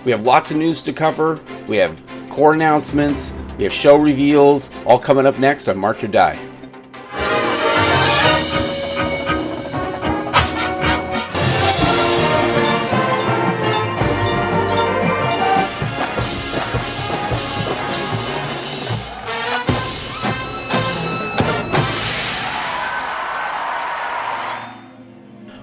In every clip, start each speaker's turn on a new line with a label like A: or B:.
A: We have lots of news to cover. We have corps announcements. We have show reveals, all coming up next on March or Die.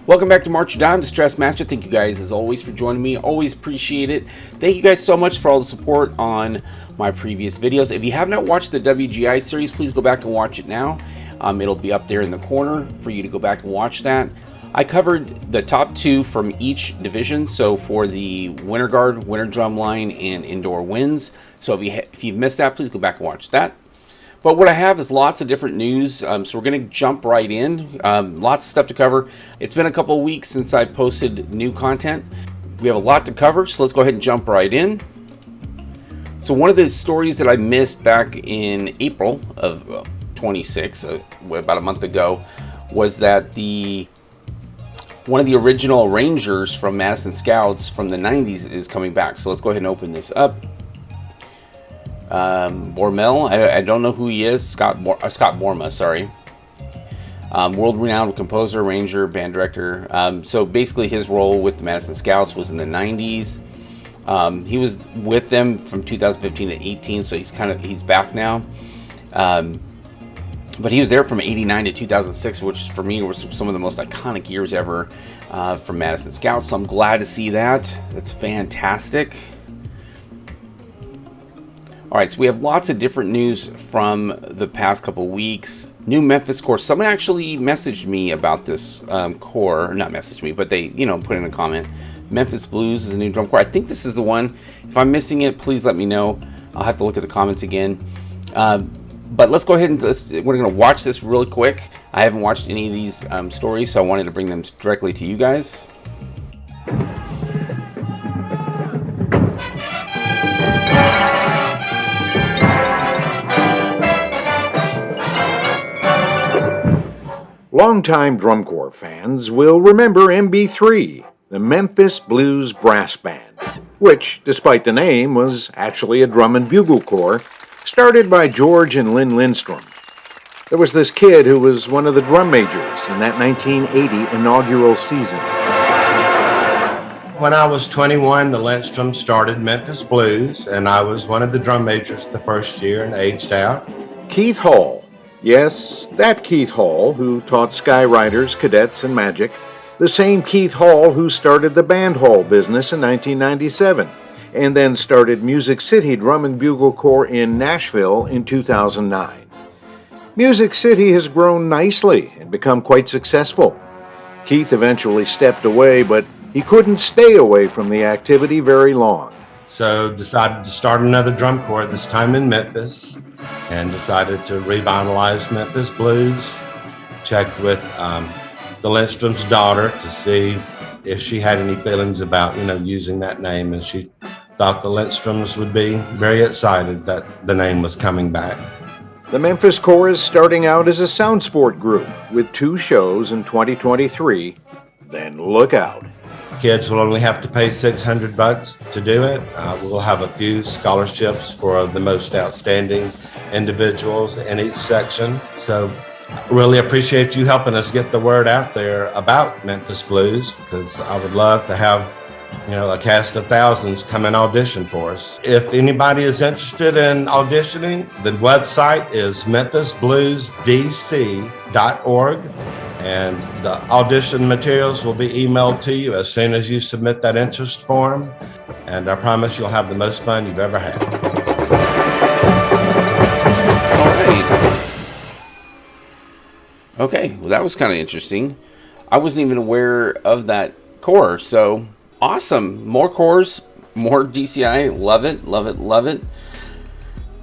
A: Welcome back to March or Die. I'm the Stress Master. Thank you guys as always for joining me. Always appreciate it. Thank you guys so much for all the support on my previous videos. If you have not watched the WGI series, please go back and watch it now. It'll be up there in the corner for you to go back and watch that. I covered the top 2 from each division. So for the Winter Guard, Winter Drum Line, and Indoor Winds. So if you've missed that, please go back and watch that. But what I have is lots of different news, so we're going to jump right in. Lots of stuff to cover. It's been a couple of weeks since I posted new content. We have a lot to cover, so let's go ahead and jump right in. So one of the stories that I missed back in April of 26, about a month ago, was that one of the original Rangers from Madison Scouts from the 90s is coming back. So let's go ahead and open this up. Bormel, I don't know who he is. Scott Borma, sorry. World-renowned composer, arranger, band director. So basically his role with the Madison Scouts was in the 90s. He was with them from 2015 to 18, so he's back now. But he was there from 89 to 2006, which for me was some of the most iconic years ever from Madison Scouts. So I'm glad to see that. That's fantastic. Alright, so we have lots of different news from the past couple weeks. New Memphis Corps. Someone actually messaged me about this corps. Not messaged me, but they, put in a comment. Memphis Blues is a new drum corps. I think this is the one. If I'm missing it, please let me know. I'll have to look at the comments again. But let's go ahead and we're going to watch this really quick. I haven't watched any of these stories, so I wanted to bring them directly to you guys.
B: Longtime drum corps fans will remember MB3, the Memphis Blues Brass Band, which, despite the name, was actually a drum and bugle corps started by George and Lynn Lindstrom. There was this kid who was one of the drum majors in that 1980 inaugural season.
C: When I was 21, the Lindstrom started Memphis Blues, and I was one of the drum majors the first year and aged out.
B: Keith Hall. Yes, that Keith Hall who taught Skyriders, Cadets, and Magic. The same Keith Hall who started the band hall business in 1997, and then started Music City Drum and Bugle Corps in Nashville in 2009. Music City has grown nicely and become quite successful. Keith eventually stepped away, but he couldn't stay away from the activity very long.
C: So decided to start another drum corps, this time in Memphis, and decided to revitalize Memphis Blues. Checked with the Lindstrom's daughter to see if she had any feelings about, using that name, and she thought the Lindstroms would be very excited that the name was coming back.
B: The Memphis Corps is starting out as a sound sport group with 2 shows in 2023. Then look out.
C: Kids will only have to pay $600 to do it. We'll have a few scholarships for the most outstanding individuals in each section. So really appreciate you helping us get the word out there about Memphis Blues, because I would love to have a cast of thousands come and audition for us. If anybody is interested in auditioning, the website is memphisbluesdc.org. And the audition materials will be emailed to you as soon as you submit that interest form. And I promise you'll have the most fun you've ever had.
A: All right. Okay, well, that was kind of interesting. I wasn't even aware of that corps, so awesome. More corps, more DCI. Love it, love it, love it.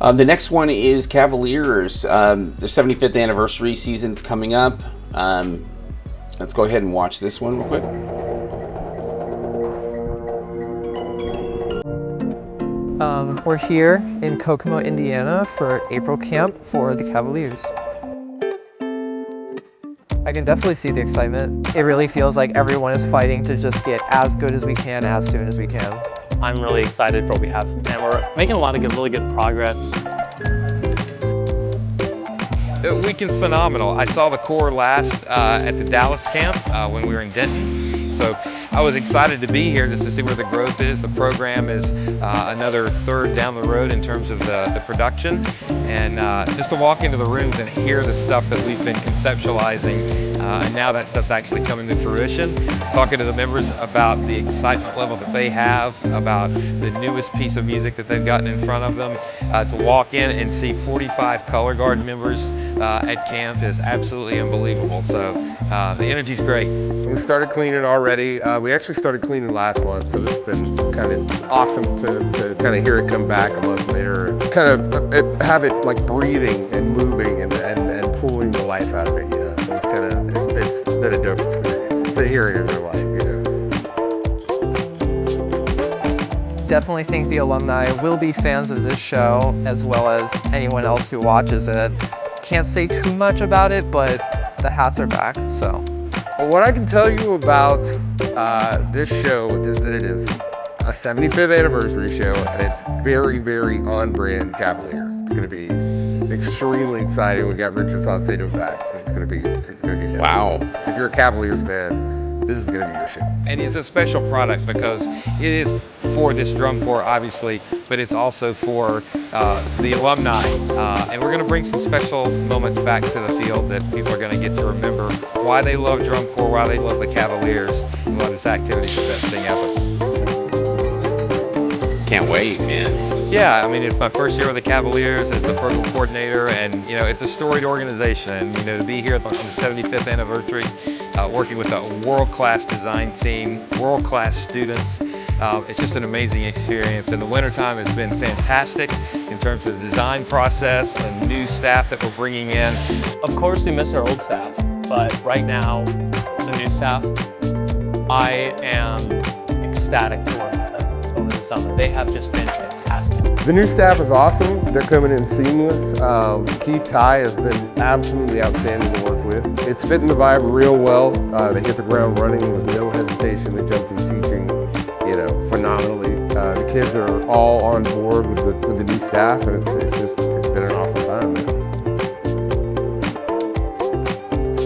A: The next one is Cavaliers. The 75th anniversary season's coming up. Let's go ahead and watch this one real quick.
D: We're here in Kokomo, Indiana for April camp for the Cavaliers. I can definitely see the excitement. It really feels like everyone is fighting to just get as good as we can as soon as we can.
E: I'm really excited for what we have, and we're making a lot of really good progress.
F: The weekend's phenomenal. I saw the Corps last at the Dallas camp when we were in Denton. So I was excited to be here just to see where the growth is. The program is another third down the road in terms of the production. And just to walk into the rooms and hear the stuff that we've been conceptualizing, and now that stuff's actually coming to fruition. Talking to the members about the excitement level that they have, about the newest piece of music that they've gotten in front of them. To walk in and see 45 color guard members at camp is absolutely unbelievable. So the energy's great.
G: We started cleaning already. We actually started cleaning last month, so this has been kind of awesome to kind of hear it come back a month later. Kind of have it like breathing and moving and pulling the life out of it, you know. So it's kind of, it's been a dope experience. It's a hearing in their life, you know.
D: Definitely think the alumni will be fans of this show, as well as anyone else who watches it. Can't say too much about it, but the hats are back, so.
G: Well, what I can tell you about this show is that it is a 75th anniversary show, and it's very, very on-brand Cavaliers. It's going to be extremely exciting. We got Richard Saucedo back, so it's going to be good.
A: Wow.
G: If you're a Cavaliers fan, this is going to be your show.
F: And it's a special product because it is for this drum corps, obviously, but it's also for the alumni. And we're going to bring some special moments back to the field that people are going to get to remember why they love drum corps, why they love the Cavaliers, and why this activity is the best thing ever.
A: Can't wait, man.
F: Yeah, I mean, it's my first year with the Cavaliers as the program coordinator, and you know, it's a storied organization. And you know, to be here on the 75th anniversary, working with a world-class design team, world-class students, it's just an amazing experience. And the wintertime has been fantastic in terms of the design process and new staff that we're bringing in.
E: Of course, we miss our old staff, but right now, the new staff, I am ecstatic to work with them over the summer. They have just been fantastic.
G: The new staff is awesome. They're coming in seamless. Keith Ty has been absolutely outstanding to work with. It's fitting the vibe real well. They hit the ground running with no hesitation. They jumped in teaching, you know, phenomenally. The kids are all on board with the new staff, and it's been an awesome time, man.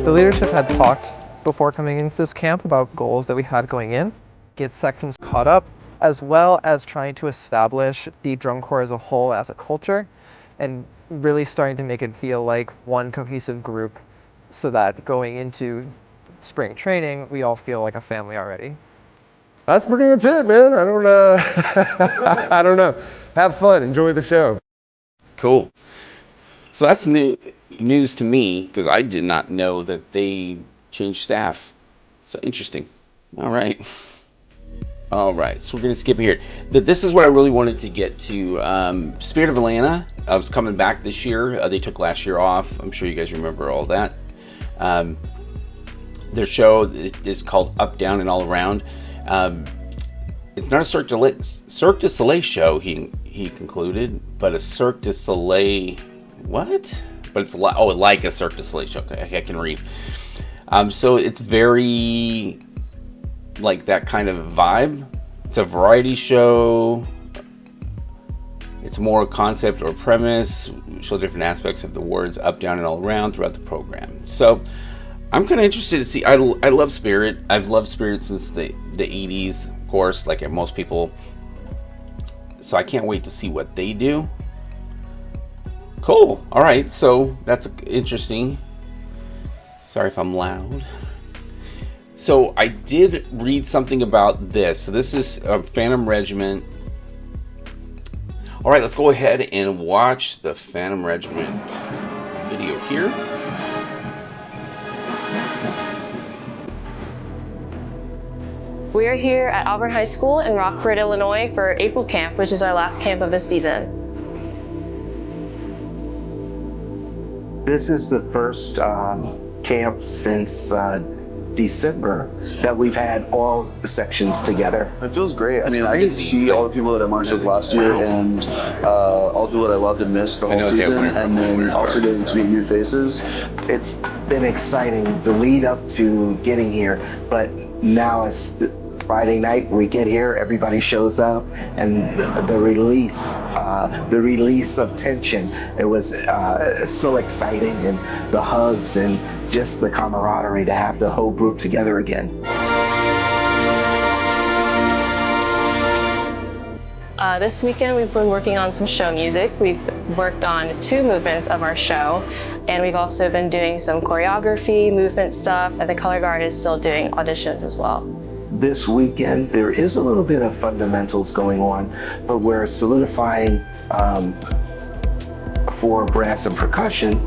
D: The leadership had talked before coming into this camp about goals that we had going in, get sections caught up, as well as trying to establish the drum corps as a whole as a culture, and really starting to make it feel like one cohesive group, so that going into spring training, we all feel like a family already.
G: That's pretty much it, man. I don't I don't know. Have fun. Enjoy the show.
A: Cool. So that's news to me, because I did not know that they changed staff. So interesting. All right. All right, so we're going to skip here. This is what I really wanted to get to. Spirit of Atlanta was coming back this year. They took last year off. I'm sure you guys remember all that. Their show is called Up, Down, and All Around. It's not a Cirque du Soleil show, he concluded, but a Cirque du Soleil, what? But it's like a Cirque du Soleil show. Okay, I can read. So it's very like that kind of vibe. It's a variety show. It's more concept or premise, show different aspects of the words up, down, and all around throughout the program. So I'm kind of interested to see. I love Spirit. I've loved Spirit since the 80s, of course, like most people. So I can't wait to see what they do. Cool. All right, so that's interesting. Sorry if I'm loud. So I did read something about this. So this is Phantom Regiment. All right, let's go ahead and watch the Phantom Regiment video here.
H: We are here at Auburn High School in Rockford, Illinois for April Camp, which is our last camp of the season.
I: This is the first camp since December that we've had all the sections together.
J: It feels great. I mean, I get to see all the people that I marched with last year and all the people that I loved and missed the whole season, and then also getting to meet new faces.
I: It's been exciting, the lead up to getting here, but now it's Friday night, we get here, everybody shows up, and the relief, the release of tension, it was so exciting, and the hugs and just the camaraderie to have the whole group together again.
H: This weekend we've been working on some show music. We've worked on 2 movements of our show, and we've also been doing some choreography, movement stuff, and the color guard is still doing auditions as well.
I: This weekend there is a little bit of fundamentals going on, but we're solidifying for brass and percussion,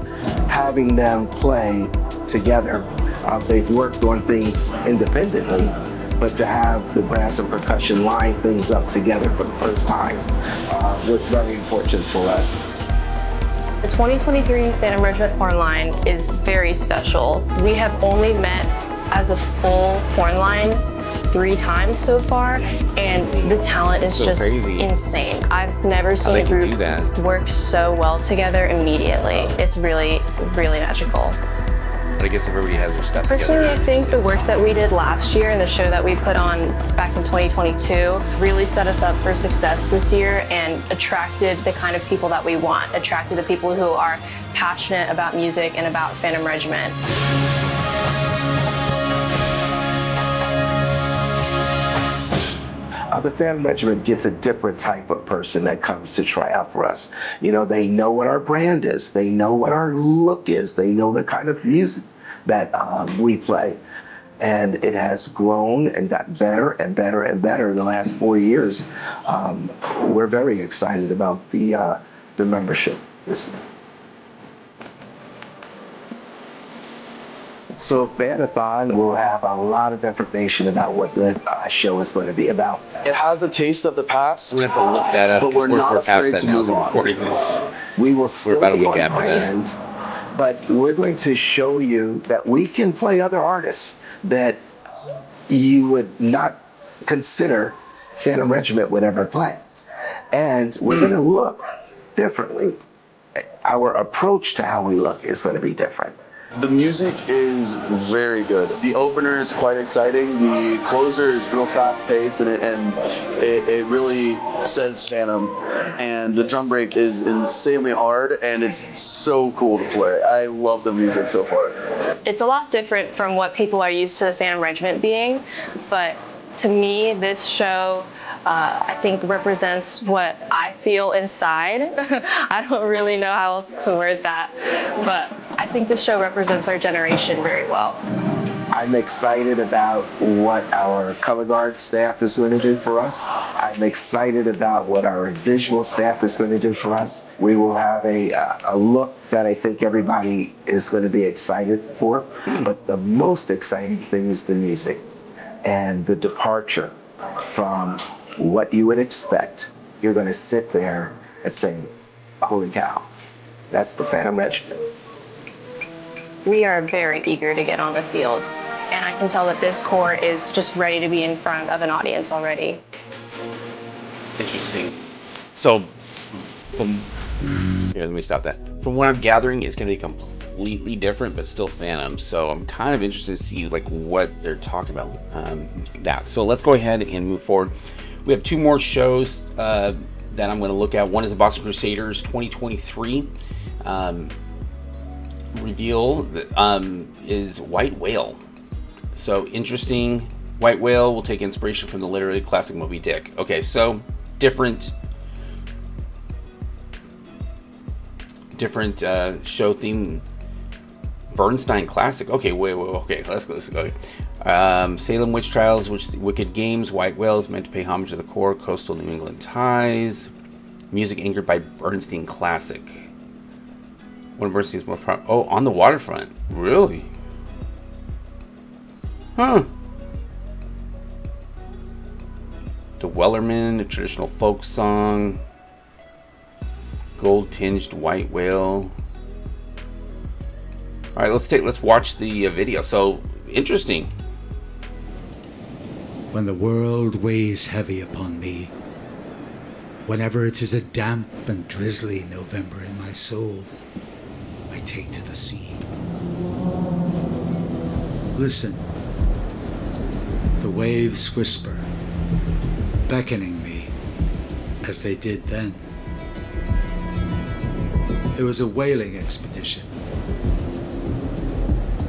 I: having them play together. They've worked on things independently, but to have the brass and percussion line things up together for the first time was very important for us.
H: The 2023 Phantom Regiment horn line is very special. We have only met as a full horn line 3 times so far, and the talent is just insane. I've never seen a group work so well together immediately. It's really, really magical.
A: But I guess everybody has their stuff
H: Personally,
A: together.
H: I think the work that we did last year and the show that we put on back in 2022 really set us up for success this year and attracted the kind of people that we want, attracted the people who are passionate about music and about Phantom Regiment.
I: The Phantom Regiment gets a different type of person that comes to try out for us. You know, they know what our brand is. They know what our look is. They know the kind of music that we play. And it has grown and gotten better and better and better in the last 4 years. We're very excited about the membership this year. So Fanathon will have a lot of information about what the show is going to be about.
J: It has the taste of the past.
A: We have to look that up,
J: but we're not afraid
A: past that
J: to
A: now,
J: move
A: so
J: on.
A: recording this.
I: We will still
A: about a
I: be
A: week
I: on
A: after that.
I: brand, but we're going to show you that we can play other artists that you would not consider Phantom Regiment would ever play. And we're going to look differently. Our approach to how we look is going to be different.
J: The music is very good. The opener is quite exciting. The closer is real fast paced, and it really says Phantom. And the drum break is insanely hard, and it's so cool to play. I love the music so far.
H: It's a lot different from what people are used to the Phantom Regiment being, but to me, this show I think represents what I feel inside. I don't really know how else to word that, but I think this show represents our generation very well.
I: I'm excited about what our color guard staff is going to do for us. I'm excited about what our visual staff is going to do for us. We will have a look that I think everybody is going to be excited for, but the most exciting thing is the music and the departure from what you would expect. You're going to sit there and say, holy cow, that's the Phantom Regiment.
H: We are very eager to get on the field, and I can tell that this corps is just ready to be in front of an audience already.
A: Interesting. So, here, let me stop that. From what I'm gathering, it's going to be completely different, but still Phantom. So I'm kind of interested to see like what they're talking about. So let's go ahead and move forward. We have 2 more shows that I'm going to look at. One is the Boston Crusaders 2023 reveal is White Whale. So interesting. White Whale will take inspiration from the literary classic Moby Dick. Okay, so different show theme. Bernstein classic. Okay, wait, okay, let's go. Salem Witch Trials, Wicked Games, White Whales, meant to pay homage to the core, coastal New England ties. Music anchored by Bernstein classic. One of Bernstein's most On the Waterfront. Really? Huh. The Wellerman, a traditional folk song. Gold-tinged White Whale. All right, let's watch the video. So interesting.
K: When the world weighs heavy upon me, whenever it is a damp and drizzly November in my soul, I take to the sea. Listen, the The waves whisper, beckoning me as they did then. It was a whaling expedition.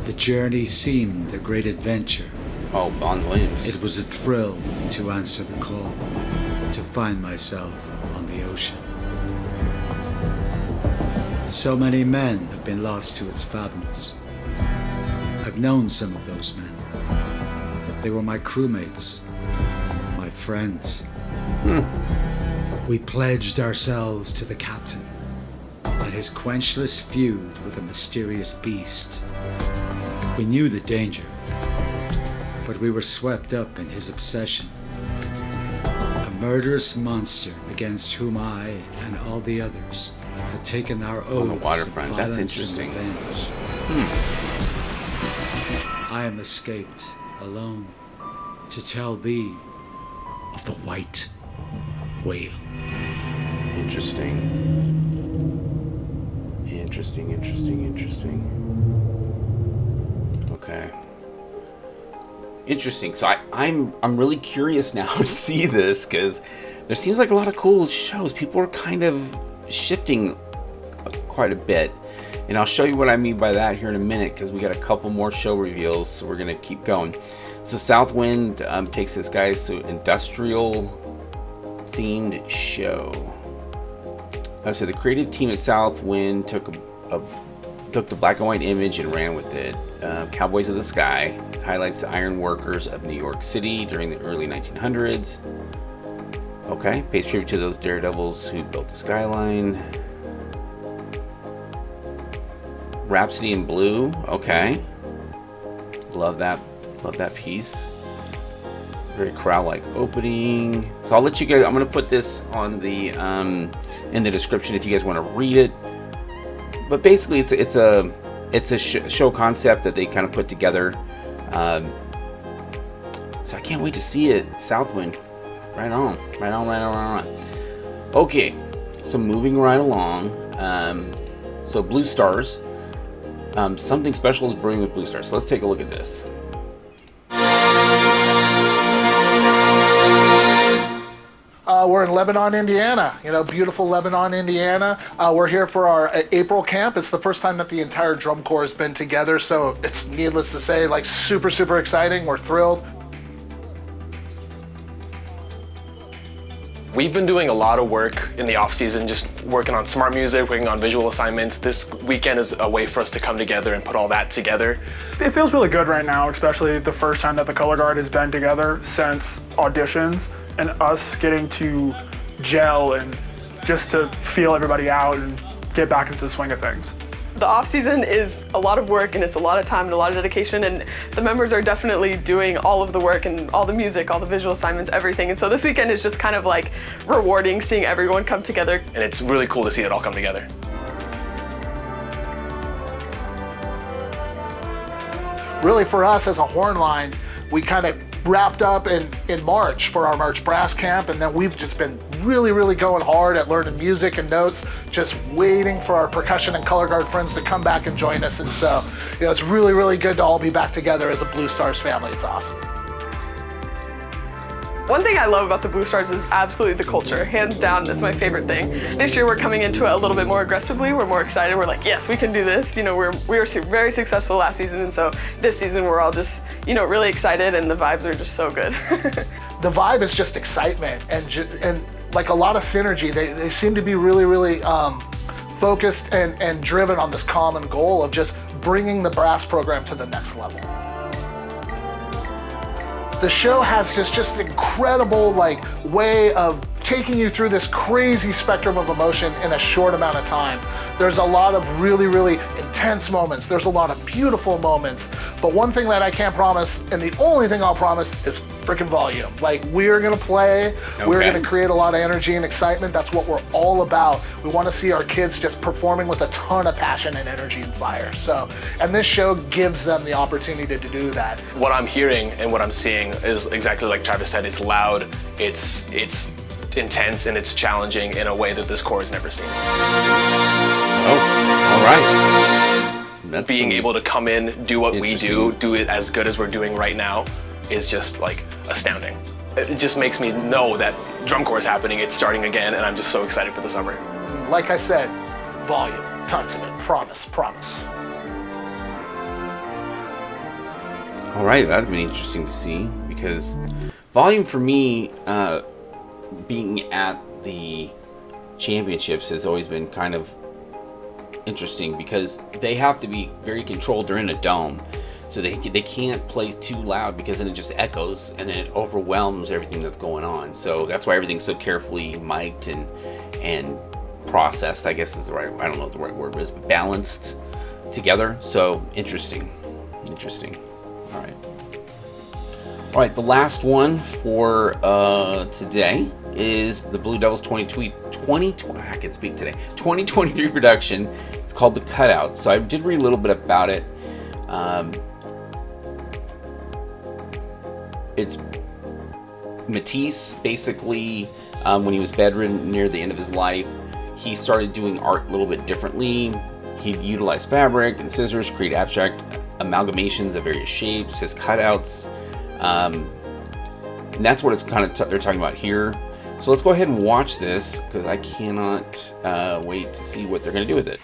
K: The journey seemed a great adventure.
A: Oh, Bond Williams.
K: It was a thrill to answer the call, to find myself on the ocean. So many men have been lost to its fathoms. I've known some of those men. They were my crewmates, my friends. We pledged ourselves to the captain and his quenchless feud with a mysterious beast. We knew the danger, but we were swept up in his obsession. A murderous monster against whom I and all the others had taken our oaths
A: on the waterfront.
K: of
A: That's
K: violence
A: interesting.
K: and revenge. I am escaped alone to tell thee of the white whale.
A: Interesting. Okay. Interesting. So I'm really curious now to see this, because there seems like a lot of cool shows. People are kind of shifting quite a bit, and I'll show you what I mean by that here in a minute, because we got a couple more show reveals, so we're gonna keep going. So Southwind takes this guys to industrial themed show. So the creative team at Southwind took the black and white image and ran with it. Cowboys of the Sky highlights the iron workers of New York City during the early 1900s. Okay, pays tribute to those daredevils who built the skyline. Rhapsody in Blue. Okay, love that piece. Very crowd-like opening. So I'll let you guys. I'm gonna put this on the in the description if you guys want to read it. But basically, it's a show concept that they kind of put together. So I can't wait to see it. Southwind, right on. Okay, so moving right along. So Blue Stars. Something special is brewing with Blue Stars. So let's take a look at this.
L: We're in Lebanon, Indiana. Beautiful Lebanon, Indiana. We're here for our April camp. It's the first time that the entire drum corps has been together, so it's needless to say, like super, super exciting. We're thrilled.
M: We've been doing a lot of work in the off season, just working on smart music, working on visual assignments. This weekend is a way for us to come together and put all that together.
N: It feels really good right now, especially the first time that the color guard has been together since auditions, and us getting to gel and just to feel everybody out and get back into the swing of things.
O: The off season is a lot of work, and it's a lot of time and a lot of dedication, and the members are definitely doing all of the work and all the music, all the visual assignments, everything. And so this weekend is just kind of like rewarding, seeing everyone come together.
M: And it's really cool to see it all come together.
L: Really, for us as a horn line, we kind of wrapped up in March for our March brass camp, and then we've just been really going hard at learning music and notes, just waiting for our percussion and color guard friends to come back and join us. And so, it's really good to all be back together as a Blue Stars family. It's awesome.
O: One thing I love about the Blue Stars is absolutely the culture. Hands down, that's my favorite thing. This year we're coming into it a little bit more aggressively. We're more excited. We're like, yes, we can do this. We were very successful last season, and so this season we're all just, really excited, and the vibes are just so good.
L: The vibe is just excitement and like a lot of synergy. They seem to be really focused and driven on this common goal of just bringing the brass program to the next level. The show has just incredible way of taking you through this crazy spectrum of emotion in a short amount of time. There's a lot of really intense moments. There's a lot of beautiful moments. But one thing that I can't promise, and the only thing I'll promise, is freaking volume. We're gonna play, we're gonna create a lot of energy and excitement. That's what we're all about. We wanna see our kids just performing with a ton of passion and energy and fire. And this show gives them the opportunity to do that.
M: What I'm hearing and what I'm seeing is exactly like Travis said. It's loud, it's intense, and it's challenging in a way that this corps has never seen.
A: Oh, all right.
M: Being able to come in, do what we do it as good as we're doing right now, is just like astounding. It just makes me know that drum corps is happening, it's starting again, and I'm just so excited for the summer.
L: Like I said, volume, tons of it, promise.
A: All right, that's been interesting to see, because volume for me, being at the championships has always been kind of interesting, because they have to be very controlled. They're in a dome, so they can't play too loud, because then it just echoes and then it overwhelms everything that's going on. So that's why everything's so carefully mic'd and processed, I guess is the right, I don't know what the right word is, but balanced together. So interesting. All right, the last one for today is the Blue Devils 2023 production. It's called The Cutout. So I did read a little bit about it. It's Matisse, basically, when he was bedridden near the end of his life, he started doing art a little bit differently. He'd utilize fabric and scissors, create abstract amalgamations of various shapes, his cutouts. And that's what it's kind of they're talking about here. So let's go ahead and watch this, because I cannot wait to see what they're going to do with it.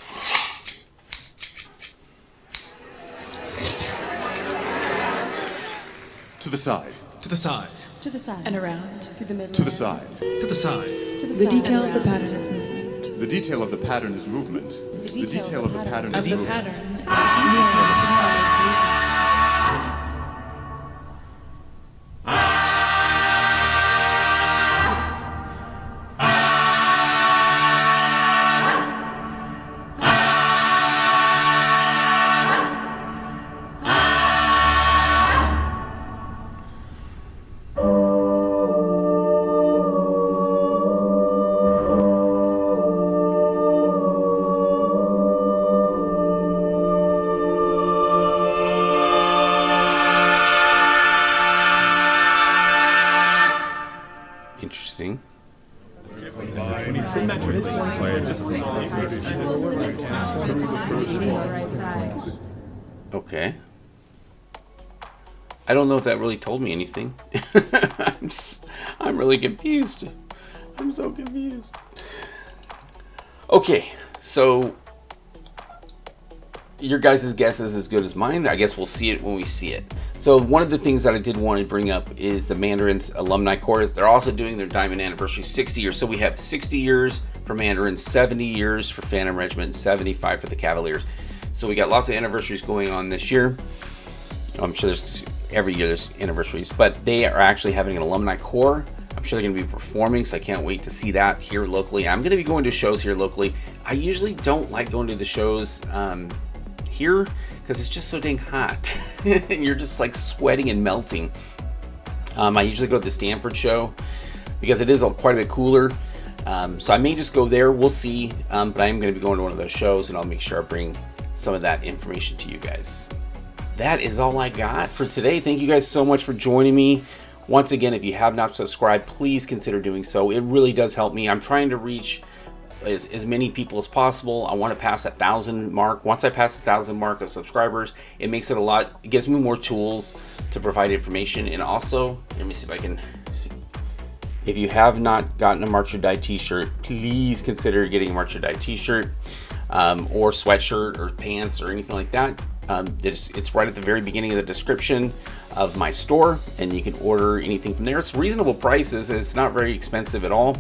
P: To the side.
Q: To the side.
R: To the side. And around. Through the middle.
P: To the side.
Q: To the side.
R: To the side. The detail of the pattern is movement.
P: The detail of the pattern is movement.
R: The detail of the pattern is movement.
A: Interesting. Okay. I don't know if that really told me anything. I'm really confused. I'm so confused. Okay, so your guys' guess is as good as mine. I guess we'll see it when we see it. So one of the things that I did want to bring up is the Mandarins Alumni Chorus. They're also doing their Diamond Anniversary 60 years. So we have 60 years for Mandarins, 70 years for Phantom Regiment, 75 for the Cavaliers. So we got lots of anniversaries going on this year. I'm sure there's every year there's anniversaries, but they are actually having an alumni corps. I'm sure they're going to be performing, so I can't wait to see that here locally. I'm going to be going to shows here locally. I usually don't like going to the shows here because it's just so dang hot and you're just like sweating and melting. I usually go to the Stanford show because it is quite a bit cooler. So I may just go there. We'll see. But I am going to be going to one of those shows, and I'll make sure I bring some of that information to you guys. That is all I got for today. Thank you guys so much for joining me. Once again, if you have not subscribed, please consider doing so. It really does help me. I'm trying to reach as many people as possible. I want to pass that 1,000 mark. Once I pass the 1,000 mark of subscribers, it makes it it gives me more tools to provide information. And also, let me see if I can see. If you have not gotten a March or Die t-shirt, please consider getting a March or Die t-shirt or sweatshirt or pants or anything like that. It's right at the very beginning of the description of my store, and you can order anything from there. It's reasonable prices. It's not very expensive at all.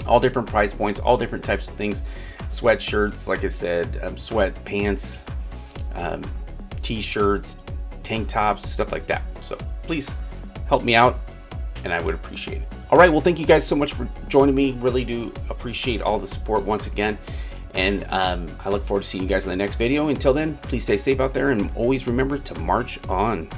A: All different price points, all different types of things. Sweatshirts, like I said, sweat pants, t-shirts, tank tops, stuff like that. So please help me out, and I would appreciate it. All right, well, thank you guys so much for joining me. Really do appreciate all the support once again. And I look forward to seeing you guys in the next video. Until then, please stay safe out there, and always remember to march on.